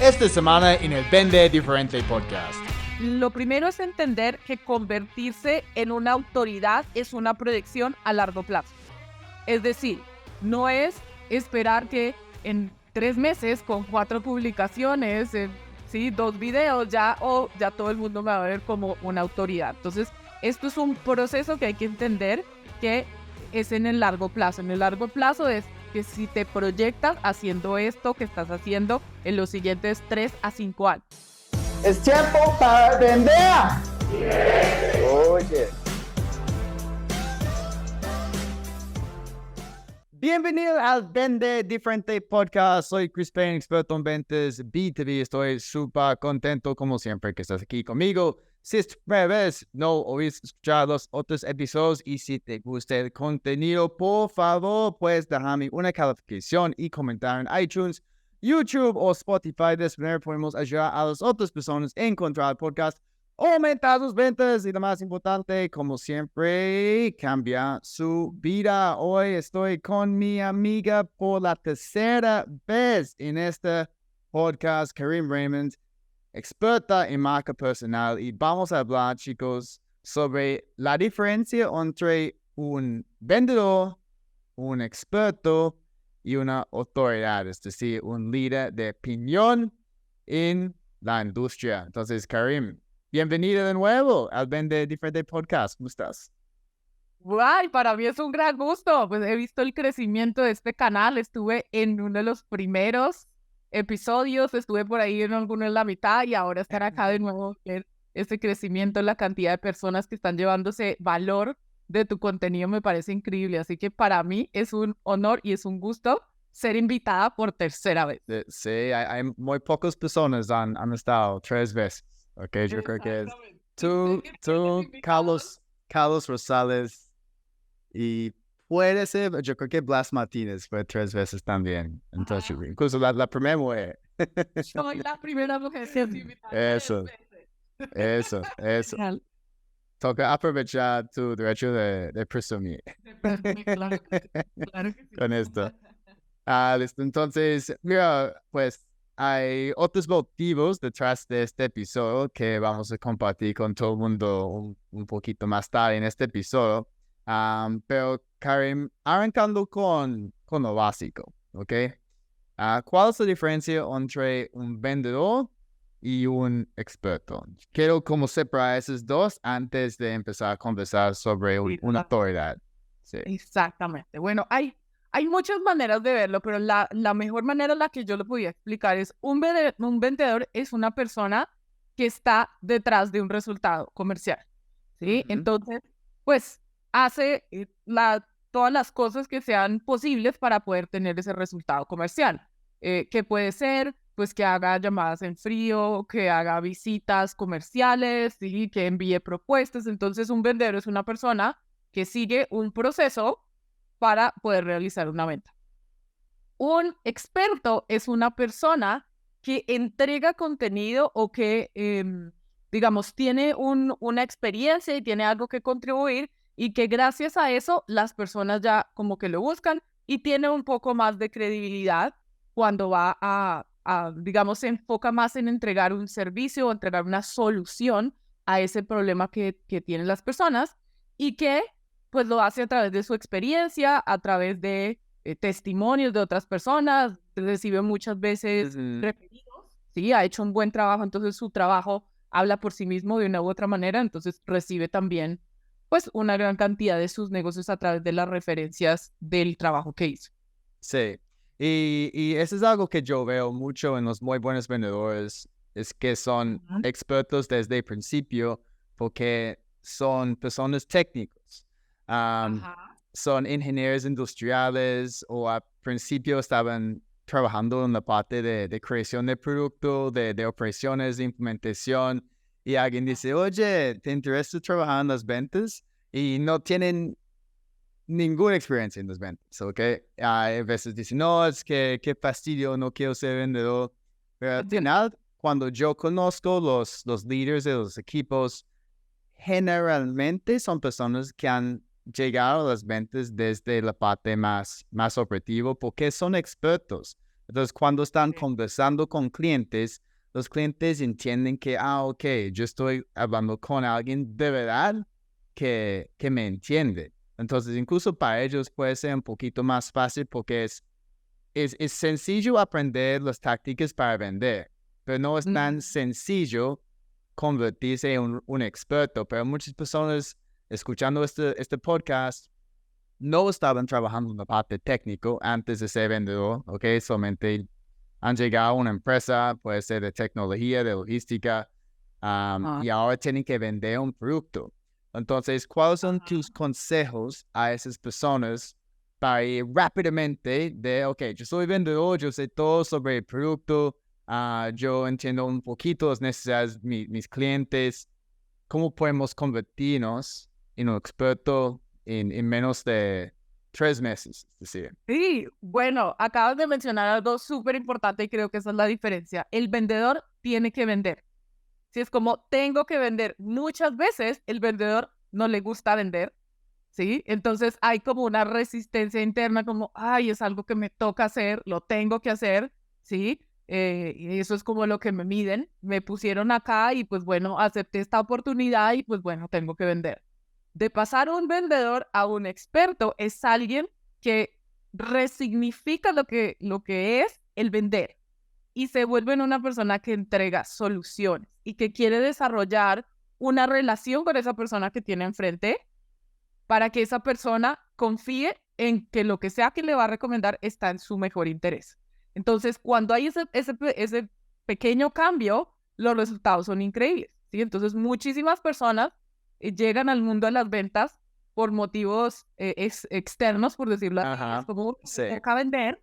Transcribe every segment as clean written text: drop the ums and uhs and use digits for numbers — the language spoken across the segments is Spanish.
esta semana en el Vende Diferente Podcast. Lo primero es entender que convertirse en una autoridad es una proyección a largo plazo. Es decir, no es esperar que en 3 meses con 4 publicaciones, 2 videos ya todo el mundo me va a ver como una autoridad. Entonces, esto es un proceso que hay que entender que es en el largo plazo. En el largo plazo es que si te proyectas haciendo esto que estás haciendo en los siguientes 3 a 5 años. Es tiempo para vender. Oye. Bienvenido al Vende Diferente Podcast. Soy Chris Payne, experto en ventas B2B. Estoy súper contento, como siempre, que estás aquí conmigo. Si es tu primera vez, no oís escuchar los otros episodios y si te gusta el contenido, por favor, puedes dejarme una calificación y comentar en iTunes, YouTube o Spotify. De esta manera podemos ayudar a las otras personas a encontrar el podcast, aumentar sus ventas y lo más importante, como siempre, cambiar su vida. Hoy estoy con mi amiga por la tercera vez en este podcast, Karim Raymond, experta en marca personal, y vamos a hablar, chicos, sobre la diferencia entre un vendedor, un experto y una autoridad, es decir, un líder de opinión en la industria. Entonces, Karim, bienvenido de nuevo al Vende Diferente Podcast. ¿Cómo estás? ¡Guay! Para mí es un gran gusto. Pues he visto el crecimiento de este canal. Estuve en uno de los primeros episodios, estuve por ahí en alguno en la mitad y ahora estar acá de nuevo, ver este crecimiento, la cantidad de personas que están llevándose valor de tu contenido me parece increíble. Así que para mí es un honor y es un gusto ser invitada por tercera vez. Sí, hay muy pocas personas han estado 3 veces. Ok, yo creo que es tú, Carlos Rosales y puede ser, yo creo que Blas Martínez fue 3 veces también. Entonces, incluso la primera mujer. Soy la primera mujer que es invitada. Eso. Genial. Toca aprovechar tu derecho de presumir. Claro que sí. Con esto. Listo. Entonces, mira, pues hay otros motivos detrás de este episodio que vamos a compartir con todo el mundo un poquito más tarde en este episodio. Pero, Karim, arrancando con lo básico, ¿ok? ¿Cuál es la diferencia entre un vendedor y un experto? Quiero como separar esos dos antes de empezar a conversar sobre una autoridad. Sí. Exactamente. Bueno, hay muchas maneras de verlo, pero la mejor manera en la que yo lo podía explicar es un vendedor es una persona que está detrás de un resultado comercial, ¿sí? Ujú. Entonces, pues hace todas las cosas que sean posibles para poder tener ese resultado comercial. Que puede ser, pues, que haga llamadas en frío, que haga visitas comerciales, ¿sí? Que envíe propuestas. Entonces, un vendedor es una persona que sigue un proceso para poder realizar una venta. Un experto es una persona que entrega contenido o que, digamos, tiene una experiencia y tiene algo que contribuir y que gracias a eso las personas ya como que lo buscan y tiene un poco más de credibilidad cuando va digamos, se enfoca más en entregar un servicio o entregar una solución a ese problema que tienen las personas y que pues lo hace a través de su experiencia, a través de testimonios de otras personas, recibe muchas veces referidos, ¿sí? Ha hecho un buen trabajo, entonces su trabajo habla por sí mismo de una u otra manera, entonces recibe también pues una gran cantidad de sus negocios a través de las referencias del trabajo que hizo. Sí, y eso es algo que yo veo mucho en los muy buenos vendedores, es que son expertos desde el principio porque son personas técnicas. Son ingenieros industriales o al principio estaban trabajando en la parte de creación de producto, de operaciones, de implementación, y alguien dice, oye, ¿te interesa trabajar en las ventas? Y no tienen ninguna experiencia en las ventas, ¿ok? A veces dicen, no, es que qué fastidio, no quiero ser vendedor. Pero al final, cuando yo conozco los líderes de los equipos, generalmente son personas que han llegado a las ventas desde la parte más operativa porque son expertos. Entonces, cuando están conversando con clientes, los clientes entienden que, ok, yo estoy hablando con alguien de verdad que me entiende. Entonces, incluso para ellos puede ser un poquito más fácil porque es sencillo aprender las tácticas para vender, pero no es tan sencillo convertirse en un experto. Pero muchas personas escuchando este podcast no estaban trabajando en la parte técnico antes de ser vendedor, ¿ok? Solamente han llegado a una empresa, puede ser de tecnología, de logística, y ahora tienen que vender un producto. Entonces, ¿cuáles son tus consejos a esas personas para ir rápidamente de, ok, yo soy vendedor, yo sé todo sobre el producto, yo entiendo un poquito las necesidades de mis clientes, ¿cómo podemos convertirnos en un experto en menos de 3 meses? Es decir, Sí, bueno, acabas de mencionar algo súper importante y creo que esa es la diferencia. El vendedor tiene que vender. Si es como tengo que vender, muchas veces el vendedor no le gusta vender, ¿sí? Entonces hay como una resistencia interna, como, ay, es algo que me toca hacer, lo tengo que hacer, ¿sí? Y eso es como lo que me miden, me pusieron acá y pues bueno, acepté esta oportunidad y pues bueno, tengo que vender. De pasar un vendedor a un experto es alguien que resignifica lo que es el vender y se vuelve en una persona que entrega soluciones y que quiere desarrollar una relación con esa persona que tiene enfrente para que esa persona confíe en que lo que sea que le va a recomendar está en su mejor interés. Entonces, cuando hay ese pequeño cambio, los resultados son increíbles, ¿sí? Entonces, muchísimas personas llegan al mundo de las ventas por motivos externos, por decirlo así. Es como sí. toca vender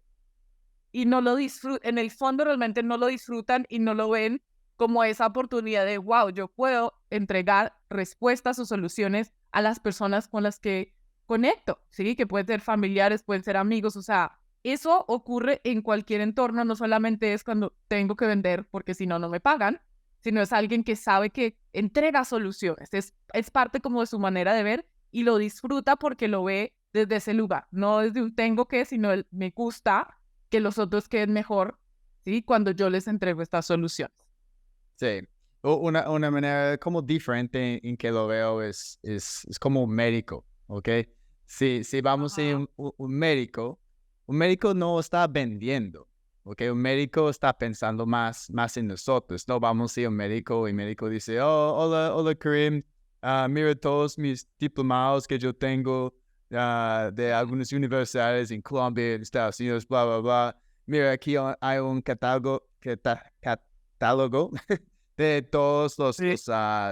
y no lo disfrutan, en el fondo realmente no lo disfrutan y no lo ven como esa oportunidad de, wow, yo puedo entregar respuestas o soluciones a las personas con las que conecto, ¿sí? Que pueden ser familiares, pueden ser amigos, o sea, eso ocurre en cualquier entorno, no solamente es cuando tengo que vender porque si no, no me pagan, sino es alguien que sabe que entrega soluciones, es parte como de su manera de ver y lo disfruta porque lo ve desde ese lugar, no desde un tengo que, sino el me gusta que los otros queden mejor, ¿sí? Cuando yo les entrego estas soluciones. Sí. Una manera como diferente en que lo veo es como un médico, ¿ok? Si vamos a ir un médico no está vendiendo, ¿ok? Un médico está pensando más en nosotros. No vamos a ir a un médico y el médico dice, oh, hola Karim, mira todos mis diplomados que yo tengo de algunas universidades en Colombia, en Estados Unidos, bla, bla, bla. Mira, aquí hay un catálogo de todos los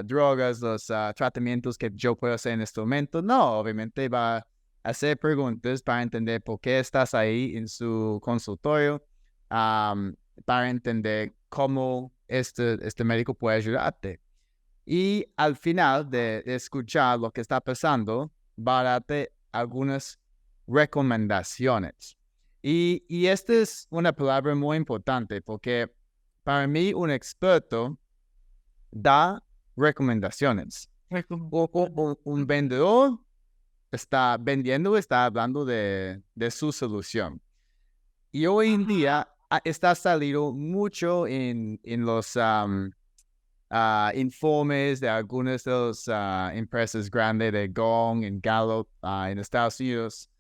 drogas, los tratamientos que yo puedo hacer en este momento. No, obviamente va a hacer preguntas para entender por qué estás ahí en su consultorio, para entender cómo este médico puede ayudarte. Y al final de escuchar lo que está pasando, va a darte algunas recomendaciones. Y esta es una palabra muy importante porque para mí un experto da recomendaciones. Un vendedor está vendiendo, está hablando de su solución. Y hoy en día está salido mucho en los informes de algunas de las empresas grandes de Gong, en Gallup, en Estados Unidos.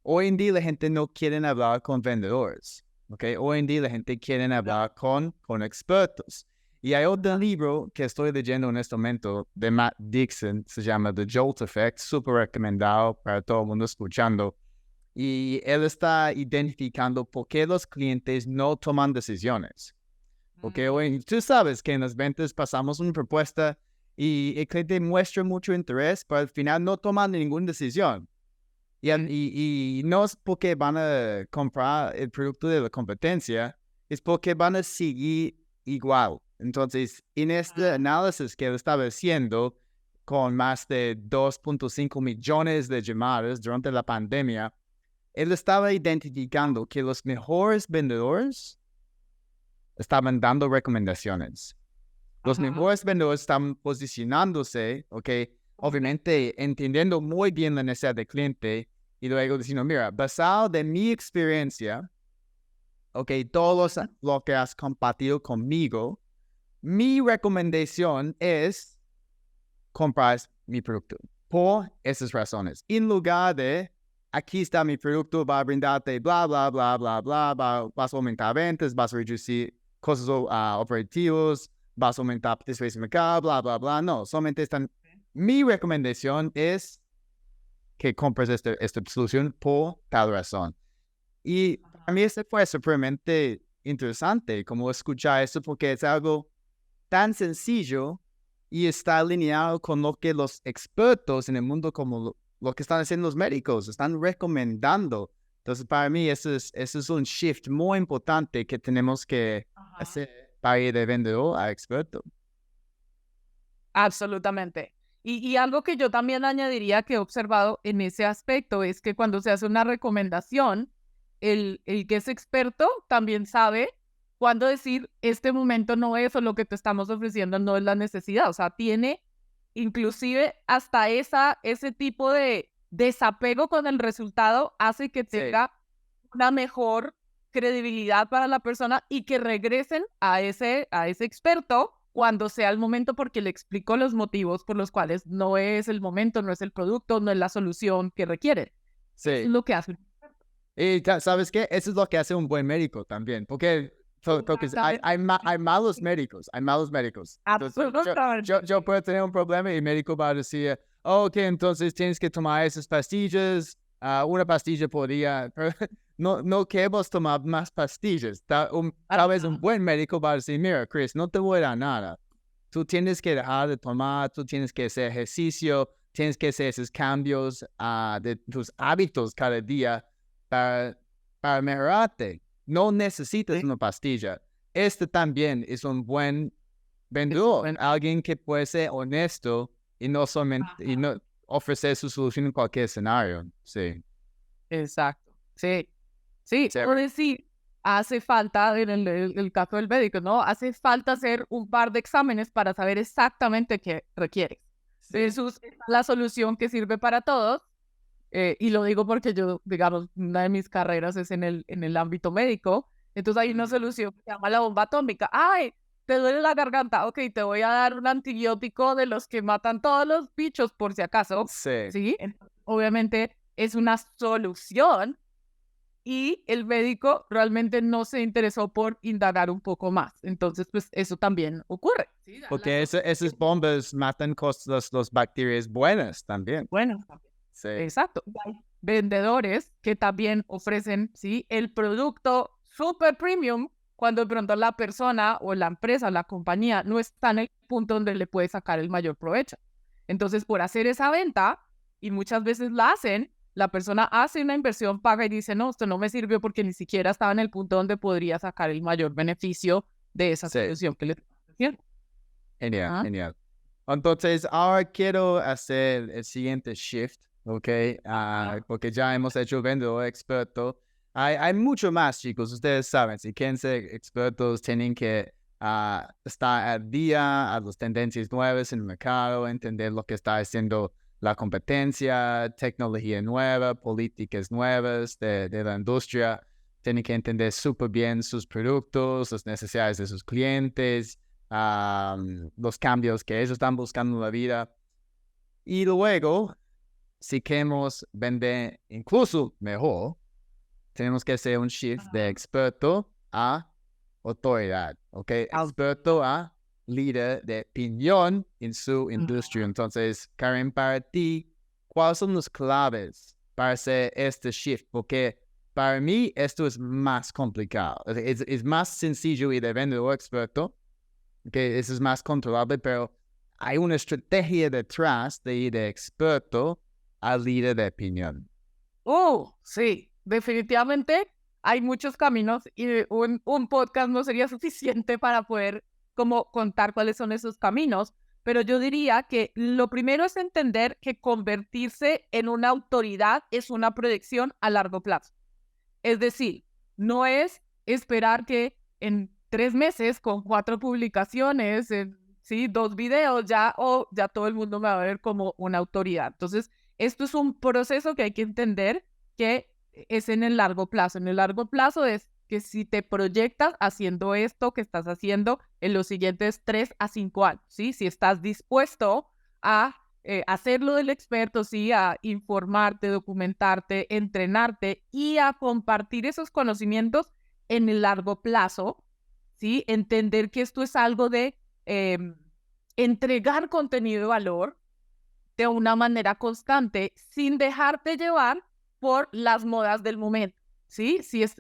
Hoy en día la gente no quiere hablar con vendedores, ¿ok? Hoy en día la gente quiere hablar con expertos. Y hay otro libro que estoy leyendo en este momento de Matt Dixon, se llama The Jolt Effect, súper recomendado para todo el mundo escuchando. Y él está identificando por qué los clientes no toman decisiones. Porque hoy, tú sabes que en las ventas pasamos una propuesta y el cliente muestra mucho interés, pero al final no toman ninguna decisión. Y no es porque van a comprar el producto de la competencia, es porque van a seguir igual. Entonces, en este análisis que él estaba haciendo con más de 2.5 millones de llamadas durante la pandemia, él estaba identificando que los mejores vendedores estaban dando recomendaciones. Los mejores vendedores están posicionándose, ¿ok? Obviamente entendiendo muy bien la necesidad del cliente y luego diciendo, mira, basado de mi experiencia, ok, todos lo que has compartido conmigo, mi recomendación es comprar mi producto por esas razones. En lugar de, aquí está mi producto, va a brindarte bla, bla, bla, bla, bla, vas a aumentar ventas, vas a reducir costos operativos, vas a aumentar participación de mercado, bla, bla, bla. No, solamente están. Mi recomendación es que compres esta solución por tal razón. Y para mí este fue supremamente interesante como escuchar eso porque es algo tan sencillo y está alineado con lo que los expertos en el mundo como lo que están haciendo los médicos, están recomendando. Entonces para mí eso es un shift muy importante que tenemos que hacer para ir de vendedor a experto. Absolutamente. Y algo que yo también añadiría que he observado en ese aspecto es que cuando se hace una recomendación, el que es experto también sabe cuándo decir, este momento no es o lo que te estamos ofreciendo no es la necesidad. O sea, tiene inclusive hasta ese tipo de desapego con el resultado hace que tenga una mejor credibilidad para la persona y que regresen a ese experto cuando sea el momento porque le explico los motivos por los cuales no es el momento, no es el producto, no es la solución que requiere. Sí. Eso es lo que hace. Y ¿sabes qué? Eso es lo que hace un buen médico también, porque hay malos médicos, Entonces, yo puedo tener un problema y el médico va a decir, ok, entonces tienes que tomar esas pastillas, una pastilla por día, pero no queremos tomar más pastillas. Tal vez un buen médico va a decir, mira, Chris, no te voy a dar nada. Tú tienes que dejar de tomar, tú tienes que hacer ejercicio, tienes que hacer esos cambios de tus hábitos cada día para mejorarte. No necesitas una pastilla. Este también es un buen vendedor, alguien que puede ser honesto y no solamente y no ofrecer su solución en cualquier escenario. Sí. Exacto. Sí. Por decir, hace falta, en el caso del médico, ¿no? Hace falta hacer un par de exámenes para saber exactamente qué requieres. Versus la solución que sirve para todos. Y lo digo porque yo, digamos, una de mis carreras es en el ámbito médico. Entonces hay una solución que se llama la bomba atómica. ¡Ay! ¿Te duele la garganta? Ok, te voy a dar un antibiótico de los que matan todos los bichos por si acaso. Sí. Obviamente es una solución y el médico realmente no se interesó por indagar un poco más. Entonces, pues eso también ocurre. Porque esas bombas matan las bacterias buenas también. Bueno, sí. Exacto. Hay vendedores que también ofrecen, ¿sí?, el producto super premium cuando de pronto la persona o la empresa, la compañía no está en el punto donde le puede sacar el mayor provecho. Entonces, por hacer esa venta, y muchas veces la hacen, la persona hace una inversión, paga y dice, no, esto no me sirvió porque ni siquiera estaba en el punto donde podría sacar el mayor beneficio de esa solución que le está haciendo. Genial, genial. Entonces, ahora quiero hacer el siguiente shift, ¿ok? Porque ya hemos hecho vendedor experto. Hay mucho más, chicos. Ustedes saben, si quieren ser expertos, tienen que estar al día a las tendencias nuevas en el mercado, entender lo que está haciendo la competencia, tecnología nueva, políticas nuevas de la industria. Tienen que entender súper bien sus productos, las necesidades de sus clientes, los cambios que ellos están buscando en la vida. Y luego, si queremos vender incluso mejor, tenemos que hacer un shift de experto a autoridad, ¿ok? Experto a líder de opinión en su industria. Entonces, Karen, para ti, ¿cuáles son las claves para hacer este shift? Porque para mí esto es más complicado. Es más sencillo ir de vendedor experto, que eso es más controlable, pero hay una estrategia detrás de ir de experto a líder de opinión. Sí, definitivamente hay muchos caminos y un podcast no sería suficiente para poder como contar cuáles son esos caminos, pero yo diría que lo primero es entender que convertirse en una autoridad es una proyección a largo plazo. Es decir, no es esperar que en 3 meses con 4 publicaciones, 2 videos, ya todo el mundo me va a ver como una autoridad. Entonces, esto es un proceso que hay que entender que es en el largo plazo. En el largo plazo es que si te proyectas haciendo esto que estás haciendo en los siguientes 3 a 5 años, ¿sí? Si estás dispuesto a hacerlo del experto, sí, a informarte, documentarte, entrenarte y a compartir esos conocimientos en el largo plazo, ¿sí? Entender que esto es algo de entregar contenido de valor de una manera constante sin dejarte llevar por las modas del momento, ¿sí? Si es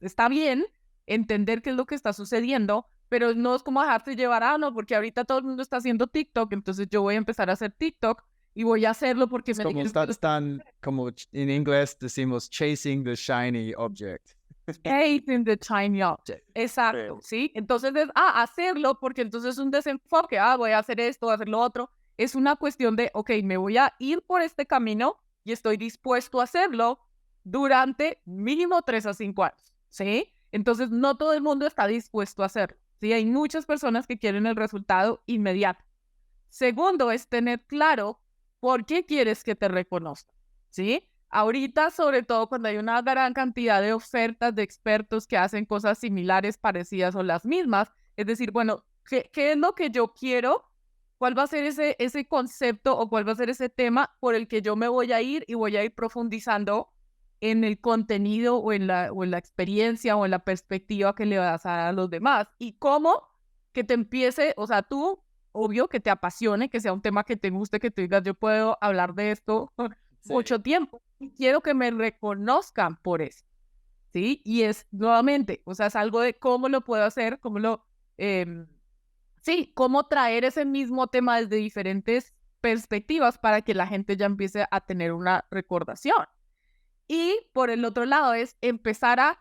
está bien entender qué es lo que está sucediendo, pero no es como dejarte llevar, no, porque ahorita todo el mundo está haciendo TikTok, entonces yo voy a empezar a hacer TikTok y voy a hacerlo porque Es me como dijeron están, como en inglés decimos, chasing the shiny object. in the shiny object. Exacto, ¿sí? Entonces es, hacerlo porque entonces es un desenfoque, voy a hacer esto, voy a hacer lo otro. Es una cuestión de, ok, me voy a ir por este camino y estoy dispuesto a hacerlo durante mínimo 3 a 5 años, ¿sí? Entonces no todo el mundo está dispuesto a hacerlo, ¿sí? Hay muchas personas que quieren el resultado inmediato. Segundo es tener claro por qué quieres que te reconozcan, ¿sí? Ahorita, sobre todo cuando hay una gran cantidad de ofertas de expertos que hacen cosas similares, parecidas o las mismas, es decir, bueno, ¿qué es lo que yo quiero? ¿Cuál va a ser ese concepto o cuál va a ser ese tema por el que yo me voy a ir y voy a ir profundizando en el contenido o en la experiencia o en la perspectiva que le vas a dar a los demás? Y cómo que te empiece, o sea, tú, obvio, que te apasione, que sea un tema que te guste, que tú digas, yo puedo hablar de esto mucho tiempo y quiero que me reconozcan por eso, ¿sí? Y es, nuevamente, o sea, es algo de cómo lo puedo hacer, sí, cómo traer ese mismo tema desde diferentes perspectivas para que la gente ya empiece a tener una recordación. Y por el otro lado es empezar a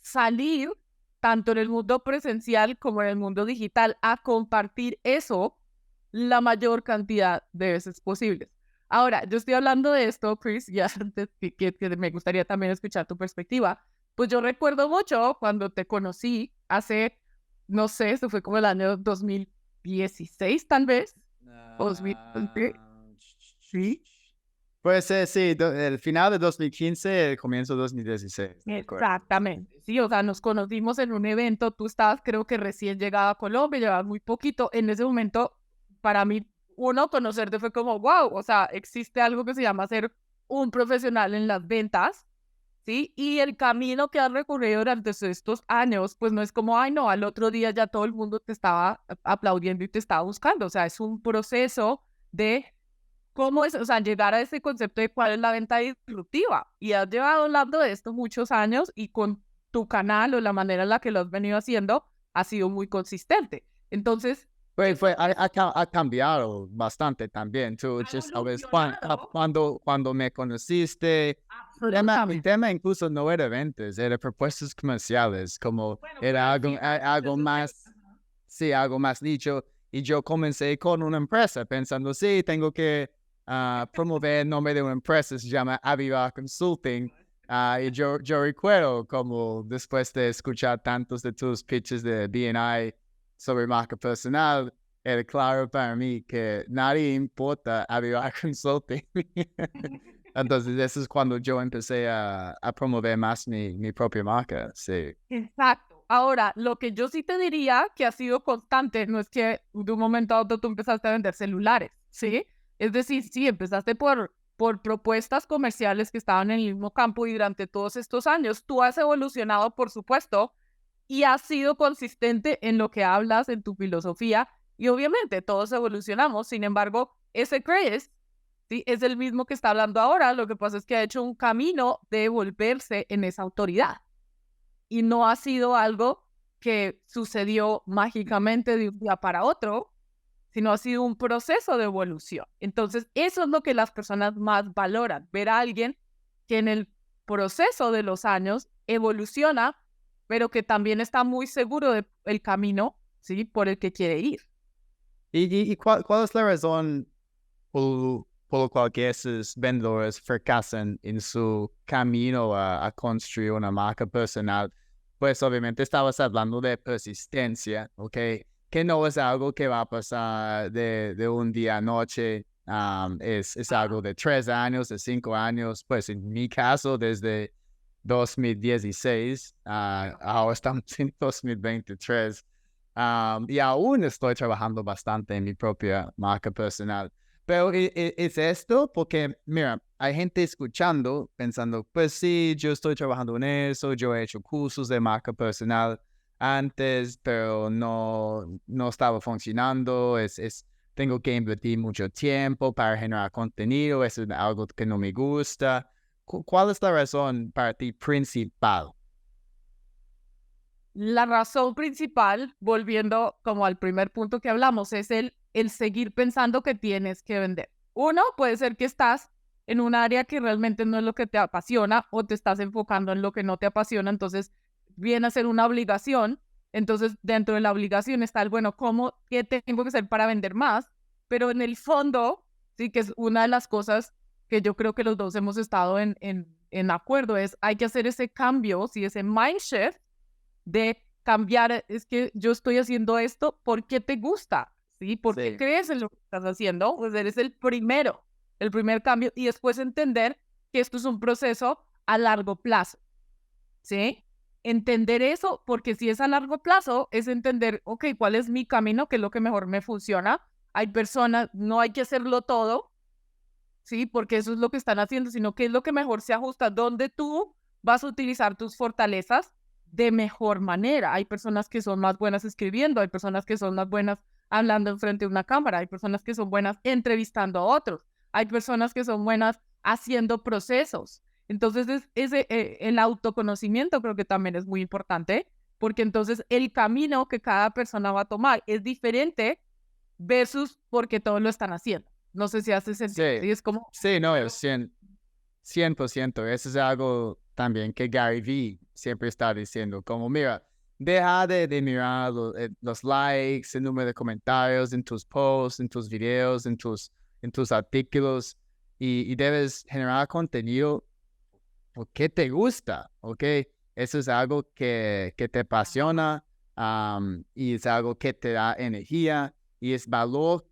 salir tanto en el mundo presencial como en el mundo digital a compartir eso la mayor cantidad de veces posibles. Ahora, yo estoy hablando de esto, Chris, ya que me gustaría también escuchar tu perspectiva. Pues yo recuerdo mucho cuando te conocí hace, no sé, esto fue como el año 2016 tal vez. 2020. Sí. Pues sí, el final de 2015, el comienzo de 2016. Exactamente, sí, o sea, nos conocimos en un evento, tú estabas creo que recién llegada a Colombia, llevabas muy poquito, en ese momento, para mí, conocerte fue como, wow, o sea, existe algo que se llama ser un profesional en las ventas, ¿sí? Y el camino que has recorrido durante estos años, pues no es como, ay, no, al otro día ya todo el mundo te estaba aplaudiendo y te estaba buscando, o sea, es un proceso de cómo es, o sea, llegar a ese concepto de cuál es la venta disruptiva. Y has llevado hablando de esto muchos años y con tu canal o la manera en la que lo has venido haciendo ha sido muy consistente. Entonces, Ha cambiado bastante también. Tú, sabes, cuando me conociste, el tema incluso no era ventas, era propuestas comerciales, como era algo más, sí, algo más dicho. Y yo comencé con una empresa pensando, sí, tengo que promover el nombre de una empresa, se llama Aviva Consulting. Y yo recuerdo como después de escuchar tantos de tus pitches de B&I sobre marca personal, era claro para mí que nadie importa Aviva Consulting. Entonces, eso es cuando yo empecé a promover más mi propia marca, sí. exacto. Ahora, lo que yo sí te diría que ha sido constante, no es que de un momento a otro tú empezaste a vender celulares, ¿sí? Es decir, sí, empezaste por propuestas comerciales que estaban en el mismo campo y durante todos estos años tú has evolucionado, por supuesto, y has sido consistente en lo que hablas, en tu filosofía, y obviamente todos evolucionamos. Sin embargo, ese Chris, ¿sí? Es el mismo que está hablando ahora, lo que pasa es que ha hecho un camino de volverse en esa autoridad. Y no ha sido algo que sucedió mágicamente de un día para otro, sino ha sido un proceso de evolución. Entonces, eso es lo que las personas más valoran, ver a alguien que en el proceso de los años evoluciona, pero que también está muy seguro del camino, ¿sí? Por el que quiere ir. ¿Y cuál es la razón por la cual que esos vendedores fracasan en su camino a construir una marca personal? Pues obviamente estabas hablando de persistencia, ¿ok? Que no es algo que va a pasar de un día a noche, es algo de 3 años, de 5 años, pues en mi caso desde 2016, ahora estamos en 2023, y aún estoy trabajando bastante en mi propia marca personal. Pero es esto porque, mira, hay gente escuchando, pensando, pues sí, yo estoy trabajando en eso, yo he hecho cursos de marca personal antes, pero no estaba funcionando, tengo que invertir mucho tiempo para generar contenido, eso es algo que no me gusta. ¿Cuál es la razón para ti principal? La razón principal, volviendo como al primer punto que hablamos, es el seguir pensando que tienes que vender. Uno, puede ser que estás en un área que realmente no es lo que te apasiona o te estás enfocando en lo que no te apasiona, entonces viene a ser una obligación. Entonces, dentro de la obligación está el, bueno, ¿qué tengo que hacer para vender más? Pero en el fondo, sí que es una de las cosas que yo creo que los dos hemos estado en acuerdo, es hay que hacer ese cambio, sí, ese mind shift de cambiar, es que yo estoy haciendo esto porque te gusta, ¿sí? Porque Sí. crees en lo que estás haciendo, pues eres el primer cambio, y después entender que esto es un proceso a largo plazo, ¿sí? Entender eso, porque si es a largo plazo, es entender, ok, ¿cuál es mi camino? ¿Qué es lo que mejor me funciona? Hay personas, no hay que hacerlo todo, ¿sí? Porque eso es lo que están haciendo, sino qué es lo que mejor se ajusta, donde tú vas a utilizar tus fortalezas de mejor manera. Hay personas que son más buenas escribiendo, hay personas que son más buenas hablando enfrente de una cámara, hay personas que son buenas entrevistando a otros, hay personas que son buenas haciendo procesos. Entonces, el autoconocimiento creo que también es muy importante, porque entonces el camino que cada persona va a tomar es diferente versus porque todos lo están haciendo. No sé si hace sentido. Sí, ¿Sí? Es como... sí, no, es 100%. Eso es algo también que Gary Vee siempre está diciendo, como mira, deja de mirar los likes, el número de comentarios en tus posts, en tus videos, en tus artículos, y debes generar contenido porque te gusta, ¿ok? Eso es algo que te apasiona, y es algo que te da energía y es valor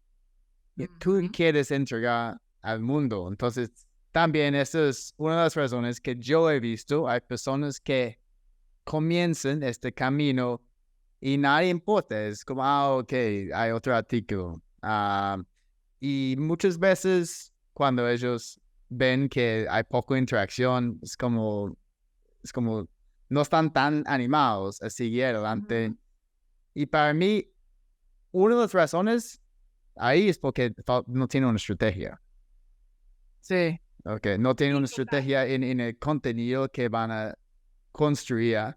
que tú quieres entregar al mundo. Entonces, también esa es una de las razones que yo he visto. Hay personas que comienzan este camino y nadie importa. Es como, ok, hay otro artículo. Y muchas veces cuando ellos ven que hay poca interacción, es como no están tan animados a seguir adelante. Y para mí, una de las razones ahí es porque no tiene una estrategia. Sí. Okay, no tienen Sí, una total. estrategia en el contenido que van a construir.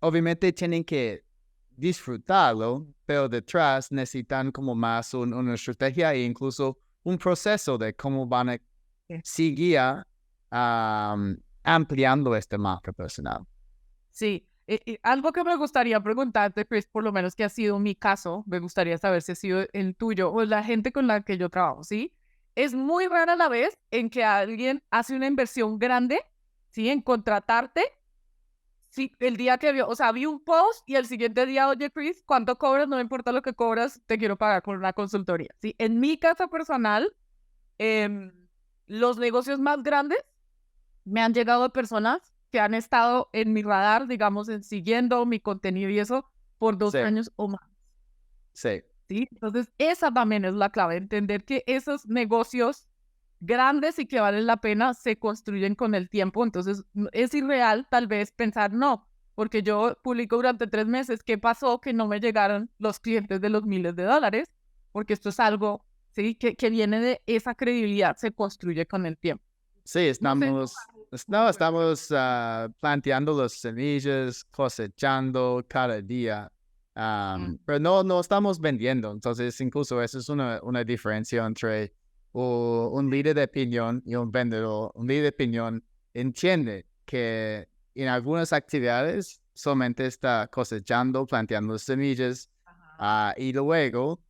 Obviamente tienen que disfrutarlo, pero detrás necesitan como más una estrategia e incluso un proceso de cómo van a Sí. seguir ampliando esta marca personal. Sí. Algo que me gustaría preguntarte, Chris, por lo menos que ha sido mi caso, me gustaría saber si ha sido el tuyo o la gente con la que yo trabajo, ¿sí? Es muy rara la vez en que alguien hace una inversión grande, ¿sí? En contratarte. Sí, el día que vio, o sea, vi un post y el siguiente día, oye, Chris, ¿cuánto cobras? No me importa lo que cobras, te quiero pagar con una consultoría. Sí, en mi caso personal, em, los negocios más grandes me han llegado de personas que han estado en mi radar, digamos, siguiendo mi contenido y eso por 2 años o más. Sí. ¿Sí? Entonces, esa también es la clave, entender que esos negocios grandes y que valen la pena se construyen con el tiempo. Entonces, es irreal tal vez pensar, no, porque yo publico durante 3 meses, ¿qué pasó? Que no me llegaron los clientes de los miles de dólares, porque esto es algo, ¿sí? Que viene de esa credibilidad, se construye con el tiempo. Sí, No sé. estamos planteando las semillas, cosechando cada día, pero no estamos vendiendo. Entonces, incluso eso es una diferencia entre un líder de opinión y un vendedor. Un líder de opinión entiende que en algunas actividades solamente está cosechando, planteando semillas, y luego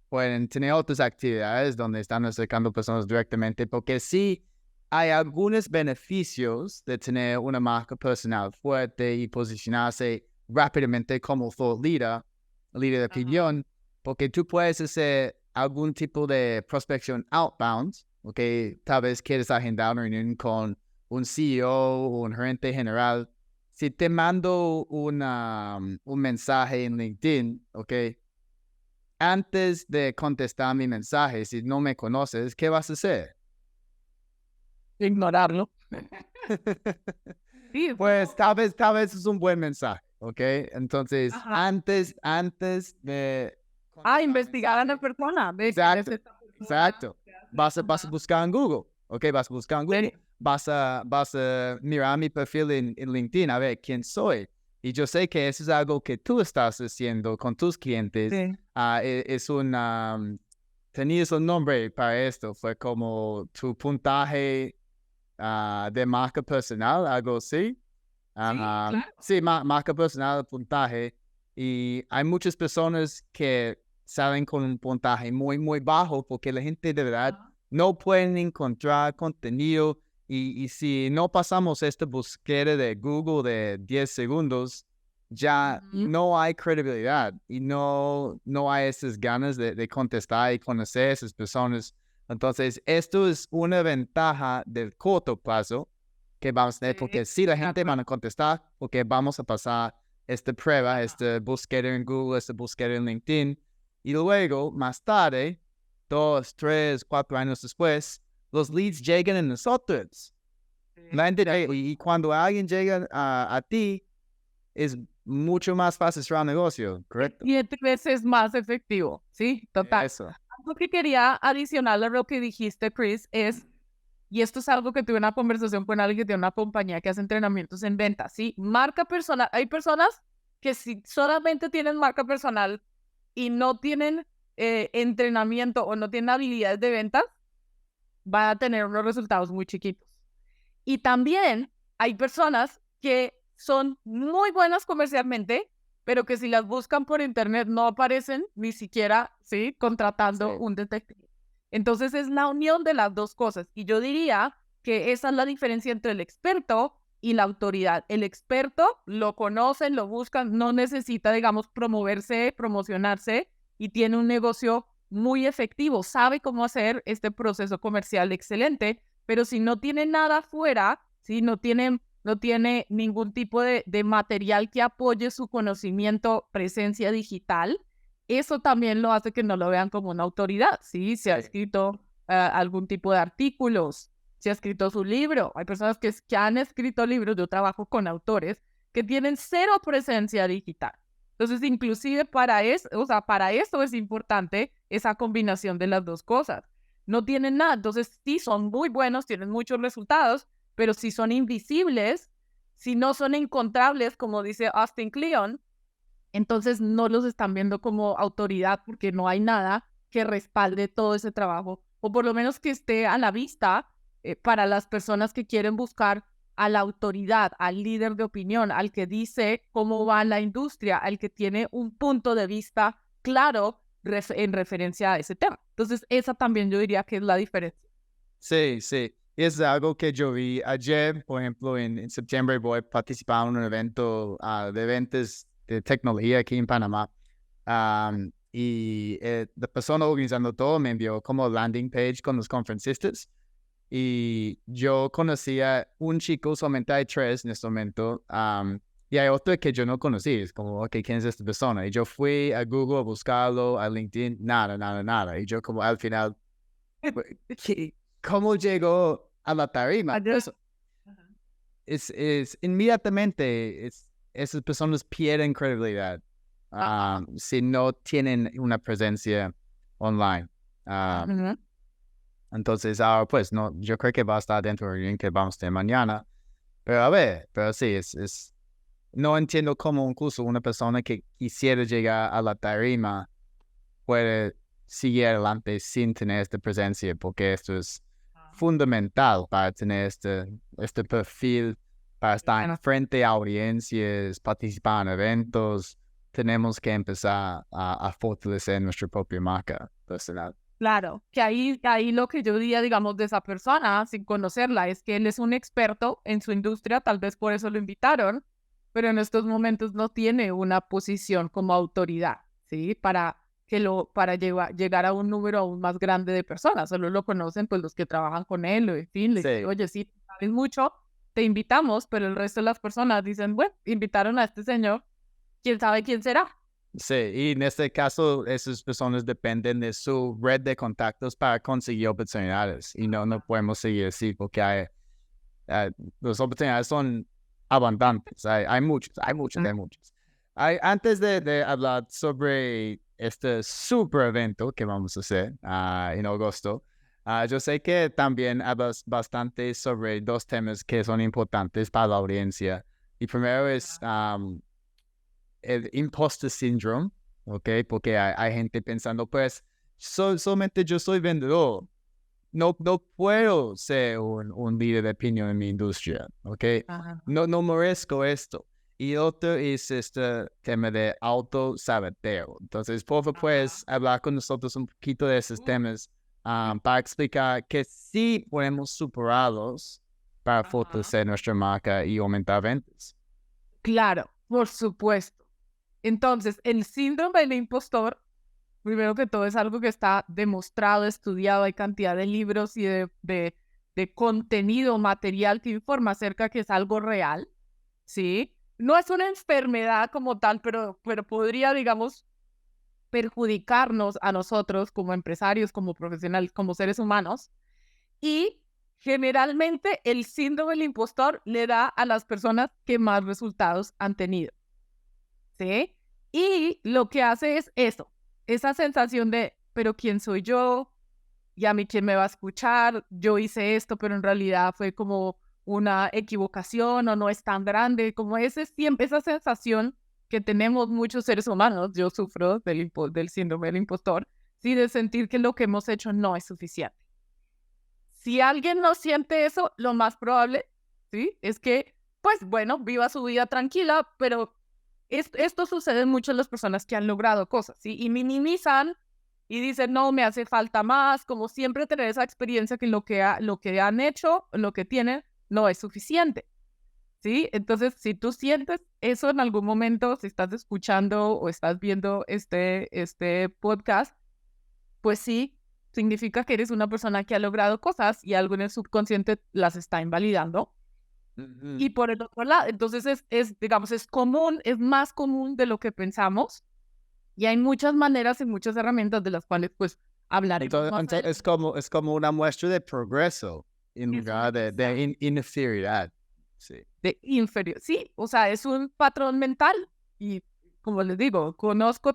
pueden tener otras actividades donde están acercando personas directamente, porque sí hay algunos beneficios de tener una marca personal fuerte y posicionarse rápidamente como thought leader, líder de opinión, porque tú puedes hacer algún tipo de prospección outbound, ok, tal vez quieres agendar una reunión con un CEO, un gerente general, si te mando un mensaje en LinkedIn, ¿ok? Antes de contestar mi mensaje, si no me conoces, ¿qué vas a hacer? Ignorarlo. Sí, Pues tal vez es un buen mensaje, ¿ok? Entonces, ajá. antes de contestar el Investigar a la mensaje, persona. De quién es exacto, esta persona, exacto. qué hace. Vas a Ajá. buscar en Google, ¿ok? Vas a buscar en Google. Sí, Vas a mirar mi perfil en LinkedIn a ver quién soy. Y yo sé que eso es algo que tú estás haciendo con tus clientes. sí. Es tenías un nombre para esto, fue como tu puntaje de marca personal, algo así. Sí, claro. Sí, marca personal, puntaje. Y hay muchas personas que salen con un puntaje muy, muy bajo porque la gente de verdad Ajá. no pueden encontrar contenido. Y si no pasamos esta búsqueda de Google de 10 segundos, ya Ujú. no hay credibilidad y no hay esas ganas de contestar y conocer a esas personas. Entonces, esto es una ventaja del corto plazo que vamos a tener, Sí, porque si la de gente van acuerdo. a contestar, porque vamos a pasar esta prueba, Ajá. esta búsqueda en Google, esta búsqueda en LinkedIn, y luego, más tarde, 2, 3, 4 años después, los leads llegan a nosotros. Sí, La gente, de acuerdo. y cuando alguien llega a ti, es mucho más fácil cerrar un negocio, ¿correcto? 7 veces más efectivo, ¿sí? Total. Eso. Algo que quería adicional a lo que dijiste, Chris, es, y esto es algo que tuve una conversación con alguien de una compañía que hace entrenamientos en ventas, ¿sí? Marca personal. Hay personas que si solamente tienen marca personal y no tienen entrenamiento o no tienen habilidades de ventas, van a tener unos resultados muy chiquitos. Y también hay personas que son muy buenas comercialmente, pero que si las buscan por internet no aparecen ni siquiera, ¿sí? Contratando Sí. un detective. Entonces es la unión de las dos cosas. Y yo diría que esa es la diferencia entre el experto y la autoridad. El experto lo conocen, lo buscan, no necesita, digamos, promocionarse y tiene un negocio muy efectivo, sabe cómo hacer este proceso comercial excelente, pero si no tiene nada afuera, si no tiene ningún tipo de material que apoye su conocimiento, presencia digital, eso también lo hace que no lo vean como una autoridad, ¿sí? Se ha Sí. escrito algún tipo de artículos, se ha escrito su libro. Hay personas que han escrito libros, yo trabajo con autores que tienen cero presencia digital. Entonces, inclusive para eso, o sea, para eso es importante esa combinación de las dos cosas. No tienen nada, entonces sí son muy buenos, tienen muchos resultados, pero si son invisibles, si no son encontrables, como dice Austin Kleon, entonces no los están viendo como autoridad porque no hay nada que respalde todo ese trabajo, o por lo menos que esté a la vista para las personas que quieren buscar a la autoridad, al líder de opinión, al que dice cómo va la industria, al que tiene un punto de vista claro en referencia a ese tema. Entonces, esa también yo diría que es la diferencia. Sí, sí. Es algo que yo vi ayer, por ejemplo, en septiembre voy a participar en un evento de ventas de tecnología aquí en Panamá. Y la persona organizando todo me envió como landing page con los conferencistas. Y yo conocía un chico, solamente hay 3 en este momento. Y hay otro que yo no conocí. Es como, ok, ¿quién es esta persona? Y yo fui a Google a buscarlo, a LinkedIn, nada, nada, nada. Y yo como al final, ¿qué? ¿Cómo llegó a la tarima? Allá. Eso es inmediatamente, esas personas pierden credibilidad Ajá. si no tienen una presencia online. Ujú. Entonces, pues no, yo creo que va a estar dentro del link que vamos a tener mañana. Pero a ver, pero sí, no entiendo cómo incluso una persona que quisiera llegar a la tarima puede seguir adelante sin tener esta presencia, porque esto es fundamental para tener este perfil, para estar Bueno, frente a audiencias, participar en eventos. Tenemos que empezar a fortalecer nuestra propia marca personal. claro, que ahí lo que yo diría, digamos, de esa persona, sin conocerla, es que él es un experto en su industria, tal vez por eso lo invitaron, pero en estos momentos no tiene una posición como autoridad, ¿sí? Para llegar a un número aún más grande de personas, solo lo conocen pues los que trabajan con él, o en fin, le dicen, Sí, oye, sí, sabes mucho, te invitamos, pero el resto de las personas dicen, bueno, invitaron a este señor, quién sabe quién será. Sí, y en este caso, esas personas dependen de su red de contactos para conseguir oportunidades. Y no podemos seguir así porque las oportunidades son abundantes. Hay muchas. Antes de hablar sobre este super evento que vamos a hacer en agosto, yo sé que también hablas bastante sobre dos temas que son importantes para la audiencia. Y primero es el imposter syndrome, ¿ok? Porque hay gente pensando, pues, solamente yo soy vendedor. No puedo ser un líder de opinión en mi industria, ¿ok? Ajá. No merezco esto. Y otro es este tema de autosaboteo. Entonces, por favor, puedes hablar con nosotros un poquito de esos temas para explicar que sí podemos superarlos para fortalecer nuestra marca y aumentar ventas. Claro, por supuesto. Entonces, el síndrome del impostor, primero que todo, es algo que está demostrado, estudiado, hay cantidad de libros y de contenido material que informa acerca que es algo real, ¿sí? No es una enfermedad como tal, pero podría, digamos, perjudicarnos a nosotros como empresarios, como profesionales, como seres humanos. Y generalmente el síndrome del impostor le da a las personas que más resultados han tenido, ¿sí? Y lo que hace es eso, esa sensación de, pero ¿quién soy yo? ¿Y a mí quién me va a escuchar? Yo hice esto, pero en realidad fue como una equivocación o no es tan grande, como esa sensación que tenemos muchos seres humanos. Yo sufro del síndrome del impostor, ¿sí? De sentir que lo que hemos hecho no es suficiente. Si alguien no siente eso, lo más probable, ¿sí? Es que, pues bueno, viva su vida tranquila, pero esto sucede mucho en las personas que han logrado cosas, ¿sí? Y minimizan y dicen, no, me hace falta más, como siempre tener esa experiencia que lo que han hecho, lo que tienen, no es suficiente, ¿sí? Entonces, si tú sientes eso en algún momento, si estás escuchando o estás viendo este podcast, pues sí, significa que eres una persona que ha logrado cosas y algo en el subconsciente las está invalidando. Y por el otro lado, entonces digamos, es común, es más común de lo que pensamos y hay muchas maneras y muchas herramientas de las cuales pues hablaremos más Entonces es como una muestra de progreso en lugar de inferioridad. Sí. de inferior. Sí, o sea, es un patrón mental y como les digo,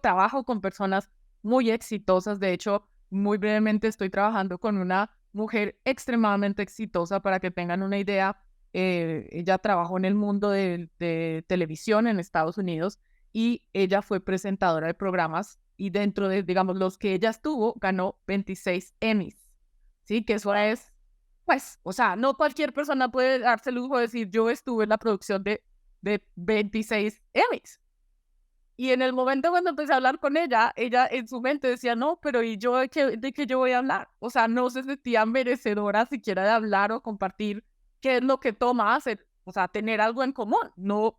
trabajo con personas muy exitosas. De hecho, muy brevemente estoy trabajando con una mujer extremadamente exitosa para que tengan una idea. Ella trabajó en el mundo de televisión en Estados Unidos y ella fue presentadora de programas y dentro de, digamos, los que ella estuvo, ganó 26 Emmys, ¿sí? Que eso es, pues, o sea, no cualquier persona puede darse el lujo de decir, yo estuve en la producción de 26 Emmys. Y en el momento cuando empecé a hablar con ella en su mente decía, no, pero ¿y yo de qué yo voy a hablar? O sea, no se sentía merecedora siquiera de hablar o compartir qué es lo que toma hacer, o sea, tener algo en común. No,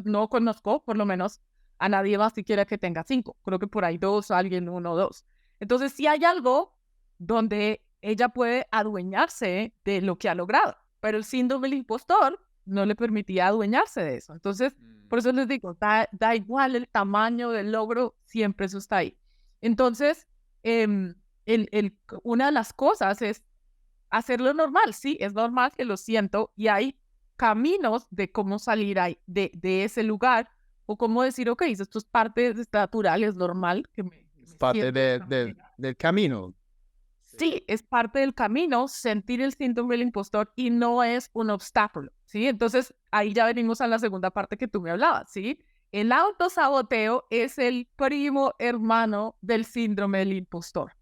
no conozco, por lo menos, a nadie más siquiera que tenga 5. Creo que por ahí 2, alguien 1 o 2. Entonces, sí hay algo donde ella puede adueñarse de lo que ha logrado, pero el síndrome del impostor no le permitía adueñarse de eso. Entonces, por eso les digo, da igual el tamaño del logro, siempre eso está ahí. Entonces, una de las cosas es hacerlo normal. Sí, es normal que lo siento y hay caminos de cómo salir ahí, de ese lugar o cómo decir, ok, esto es parte natural, es normal. Es parte del camino. Sí, es parte del camino sentir el síndrome del impostor y no es un obstáculo, ¿sí? Entonces, ahí ya venimos a la segunda parte que tú me hablabas, ¿sí? El autosaboteo es el primo hermano del síndrome del impostor.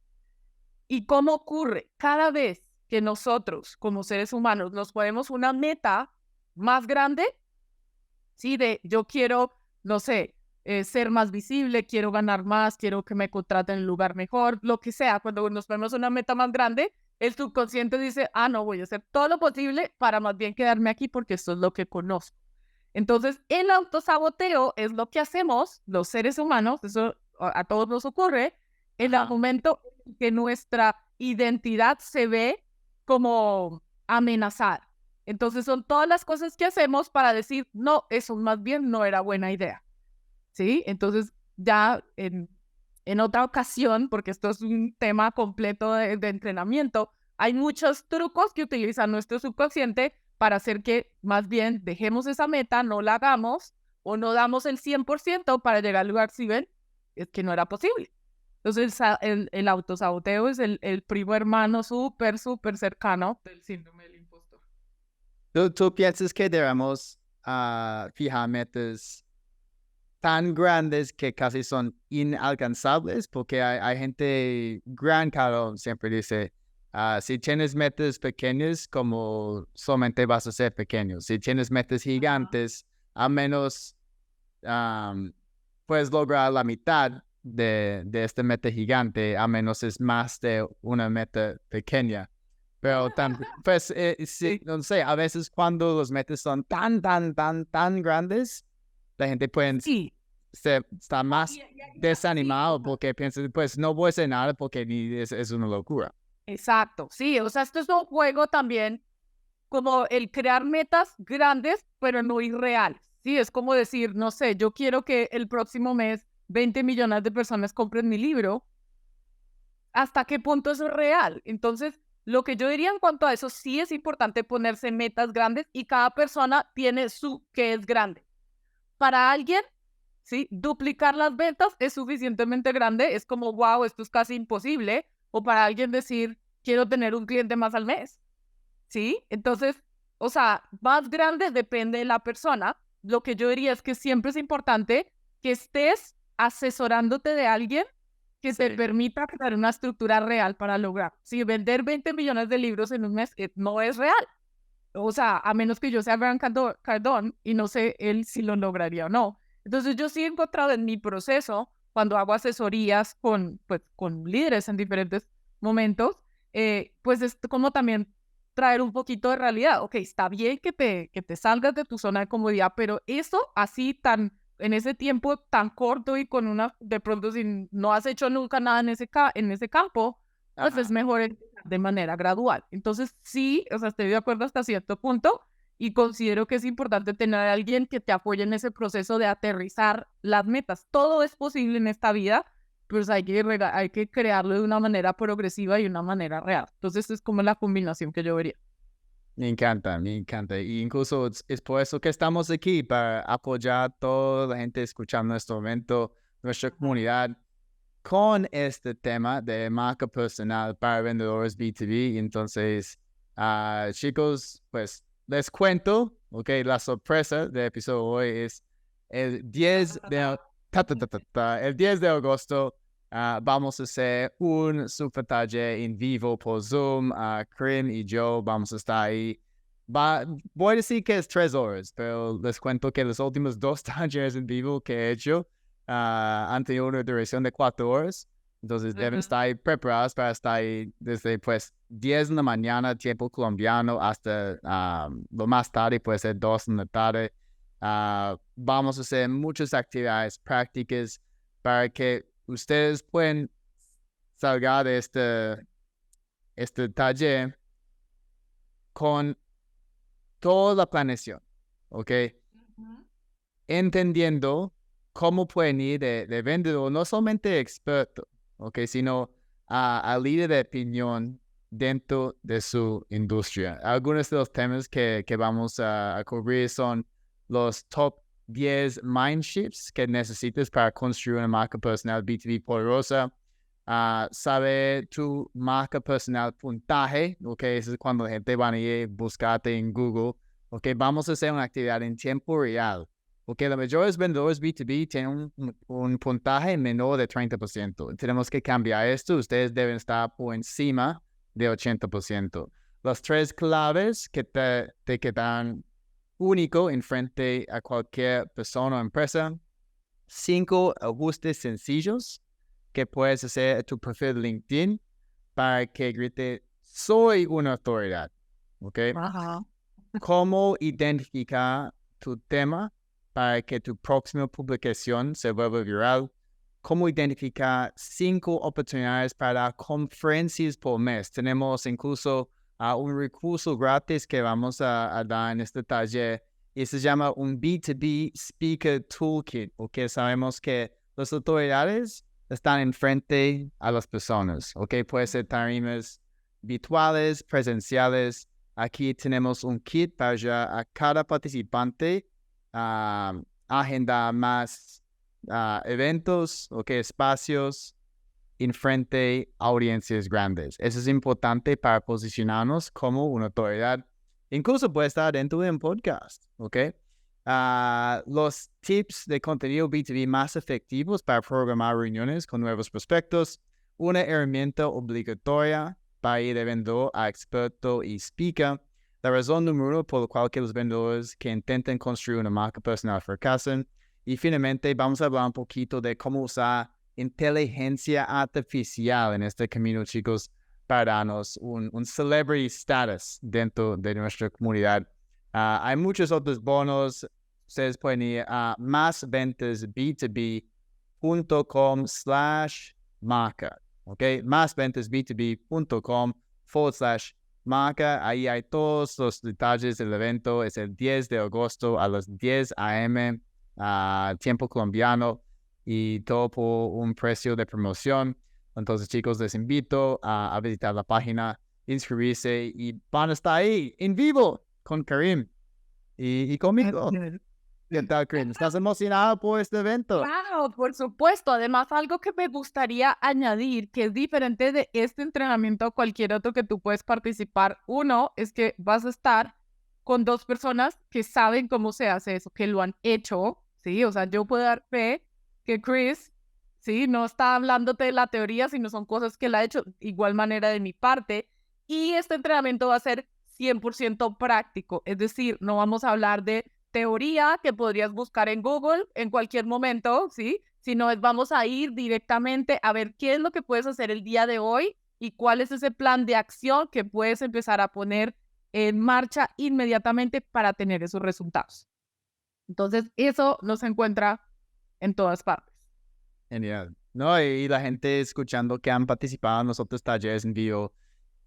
¿Y cómo ocurre? Cada vez que nosotros, como seres humanos, nos ponemos una meta más grande, ¿sí? De yo quiero, no sé, ser más visible, quiero ganar más, quiero que me contraten en un lugar mejor, lo que sea. Cuando nos ponemos una meta más grande, el subconsciente dice, no, voy a hacer todo lo posible para más bien quedarme aquí porque esto es lo que conozco. Entonces, el autosaboteo es lo que hacemos los seres humanos, eso a todos nos ocurre, en el momento en que nuestra identidad se ve como amenazada. Entonces son todas las cosas que hacemos para decir, no, eso más bien no era buena idea, ¿sí? Entonces ya en otra ocasión, porque esto es un tema completo de entrenamiento, hay muchos trucos que utiliza nuestro subconsciente para hacer que más bien dejemos esa meta, no la hagamos o no damos el 100% para llegar al lugar, si ven, es que no era posible. Entonces el autosaboteo es el primo hermano súper cercano del síndrome del impostor. ¿Tú piensas que debemos fijar metas tan grandes que casi son inalcanzables? Porque hay gente gran, Carol, siempre dice, si tienes metas pequeñas, como solamente vas a ser pequeño. Si tienes metas gigantes, a menos puedes lograr la mitad de esta meta gigante, a menos es más de una meta pequeña. Pero pues, sí, no sé, a veces cuando los metas son tan grandes, la gente puede estar más desanimado porque piensa, pues no voy a hacer nada porque es una locura. Exacto, sí, o sea, esto es un juego también como el crear metas grandes, pero no irreales. Sí, es como decir, no sé, yo quiero que el próximo mes 20 millones de personas compren mi libro. ¿Hasta qué punto eso es real? Entonces, lo que yo diría en cuanto a eso, sí es importante ponerse metas grandes y cada persona tiene su que es grande. Para alguien, ¿sí? Duplicar las ventas es suficientemente grande, es como, wow, esto es casi imposible. O para alguien decir, quiero tener un cliente más al mes, ¿sí? Entonces, o sea, más grande depende de la persona. Lo que yo diría es que siempre es importante que estés asesorándote de alguien que te permita crear una estructura real para lograr. Si vender 20 millones de libros en un mes no es real. O sea, a menos que yo sea Grant Cardone y no sé él si lo lograría o no. Entonces yo sí he encontrado en mi proceso, cuando hago asesorías con líderes en diferentes momentos, pues es como también traer un poquito de realidad. Ok, está bien que te salgas de tu zona de comodidad, pero eso así en ese tiempo tan corto y con de pronto si no has hecho nunca nada en ese campo, pues es mejor de manera gradual. Entonces, sí, o sea, estoy de acuerdo hasta cierto punto y considero que es importante tener a alguien que te apoye en ese proceso de aterrizar las metas. Todo es posible en esta vida, pues hay que crearlo de una manera progresiva y una manera real. Entonces, es como la combinación que yo vería. Me encanta, me encanta. Y incluso es por eso que estamos aquí, para apoyar a toda la gente escuchando en este momento, nuestra comunidad, con este tema de marca personal para vendedores B2B. Entonces, chicos, pues les cuento, ok, la sorpresa del episodio de hoy es el 10 de agosto. Vamos a hacer un super taller en vivo por Zoom. Krim y yo vamos a estar ahí. Voy a decir que es 3 horas, pero les cuento que los últimos 2 talleres en vivo que he hecho han tenido una duración de 4 horas. Entonces deben estar preparados para estar ahí desde pues 10 de la mañana, tiempo colombiano, hasta lo más tarde, puede ser 2 de la tarde. Vamos a hacer muchas actividades prácticas para que ustedes pueden salgar de este taller con toda la planeación, ¿ok? Entendiendo cómo pueden ir de vendedor, no solamente experto, ¿ok? Sino a líder de opinión dentro de su industria. Algunos de los temas que vamos a cubrir son los top 10 mind shifts que necesitas para construir una marca personal B2B poderosa. Sabe tu marca personal puntaje, ok, eso es cuando la gente va a ir a buscarte en Google, ok, vamos a hacer una actividad en tiempo real, ok, la mayoría de los vendedores B2B tienen un puntaje menor de 30%, tenemos que cambiar esto, ustedes deben estar por encima de 80%. Las 3 claves que te quedan único en frente a cualquier persona o empresa. 5 ajustes sencillos que puedes hacer a tu perfil de LinkedIn para que grite, soy una autoridad, ¿ok? ¿Cómo identificar tu tema para que tu próxima publicación se vuelva viral? ¿Cómo identificar 5 oportunidades para conferencias por mes? Tenemos incluso un recurso gratis que vamos a dar en este taller y se llama un B2B Speaker Toolkit, porque sabemos que las autoridades están enfrente a las personas, ¿ok? Puede ser tarimas virtuales, presenciales. Aquí tenemos un kit para ayudar a cada participante a agendar más eventos, ¿ok? Espacios enfrente a audiencias grandes. Eso es importante para posicionarnos como una autoridad. Incluso puede estar dentro de un podcast, ¿ok? Los tips de contenido B2B más efectivos para programar reuniones con nuevos prospectos. Una herramienta obligatoria para ir de vendedor a experto y speaker. La razón número 1 por la cual que los vendedores que intenten construir una marca personal fracasan. Y finalmente vamos a hablar un poquito de cómo usar inteligencia artificial en este camino, chicos, para darnos un celebrity status dentro de nuestra comunidad. Hay muchos otros bonos. Ustedes pueden ir a másventasb2b.com/marca, ¿ok? másventasb2b.com/marca. Ahí hay todos los detalles del evento. Es el 10 de agosto a las 10 a.m. Tiempo colombiano y todo por un precio de promoción. Entonces, chicos, les invito a visitar la página, inscribirse y van a estar ahí en vivo con Karim y conmigo. ¿Qué tal, Karim? ¿Estás emocionado por este evento? Wow, por supuesto. Además, algo que me gustaría añadir, que es diferente de este entrenamiento o cualquier otro que tú puedes participar. Uno, es que vas a estar con dos personas que saben cómo se hace eso, que lo han hecho, ¿sí? O sea, yo puedo dar fe que Chris, ¿sí? No está hablándote de la teoría, sino son cosas que él ha hecho. Igual manera de mi parte. Y este entrenamiento va a ser 100% práctico. Es decir, no vamos a hablar de teoría que podrías buscar en Google en cualquier momento, ¿sí? Sino vamos a ir directamente a ver qué es lo que puedes hacer el día de hoy y cuál es ese plan de acción que puedes empezar a poner en marcha inmediatamente para tener esos resultados. Entonces, eso no se encuentra en todas partes. Genial. No, y la gente escuchando que han participado en los otros talleres en vivo,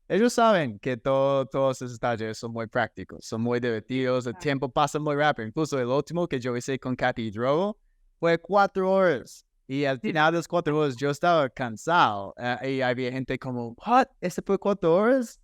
ellos saben que todos esos talleres son muy prácticos, son muy divertidos, el tiempo pasa muy rápido. Incluso el último que yo hice con Katy Drogo fue 4 horas. Y al final de las 4 horas yo estaba cansado. Y había gente como, ¿what? ¿Este fue 4 horas?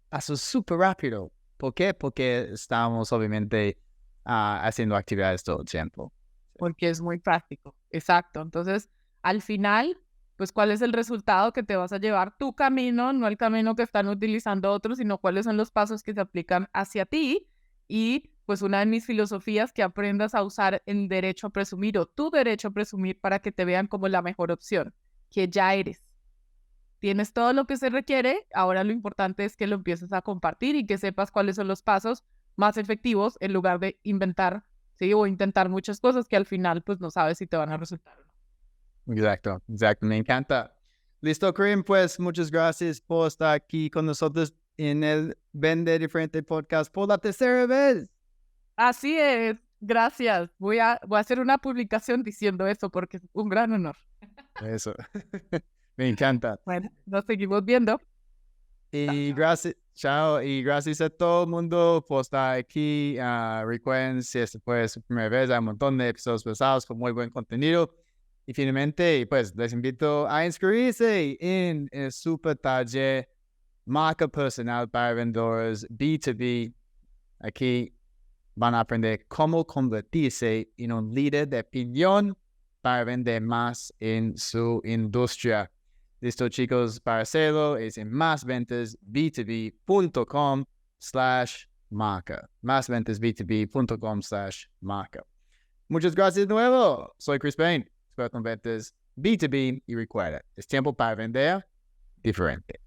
Pasó súper rápido. ¿Por qué? Porque estábamos obviamente haciendo actividades todo el tiempo. Porque es muy práctico. Exacto. Entonces, al final, pues, ¿cuál es el resultado que te vas a llevar? Tu camino, no el camino que están utilizando otros, sino cuáles son los pasos que se aplican hacia ti. Y, pues, una de mis filosofías, que aprendas a usar el derecho a presumir o tu derecho a presumir para que te vean como la mejor opción, que ya eres. Tienes todo lo que se requiere, ahora lo importante es que lo empieces a compartir y que sepas cuáles son los pasos más efectivos en lugar de inventar, ¿sí? O intentar muchas cosas que al final pues no sabes si te van a resultar o no. Exacto, me encanta. Listo, Karim, pues muchas gracias por estar aquí con nosotros en el Vende Diferente Podcast por la tercera vez. Así es, gracias. Voy a hacer una publicación diciendo eso porque es un gran honor. Eso. Me encanta. Bueno, nos seguimos viendo. Y gracias, chao, y gracias a todo el mundo por estar aquí. Recuerden, si esta fue su primera vez, hay un montón de episodios pasados con muy buen contenido. Y finalmente, pues les invito a inscribirse en el super taller Marca Personal para Vendedores B2B. Aquí van a aprender cómo convertirse en un líder de opinión para vender más en su industria. Listo, chicos, para hacerlo es en másventasb2b.com/marca. másventasb2b.com/marca. Muchas gracias de nuevo. Soy Chris Payne, experto en ventas B2B y recuerda, es tiempo para vender diferente.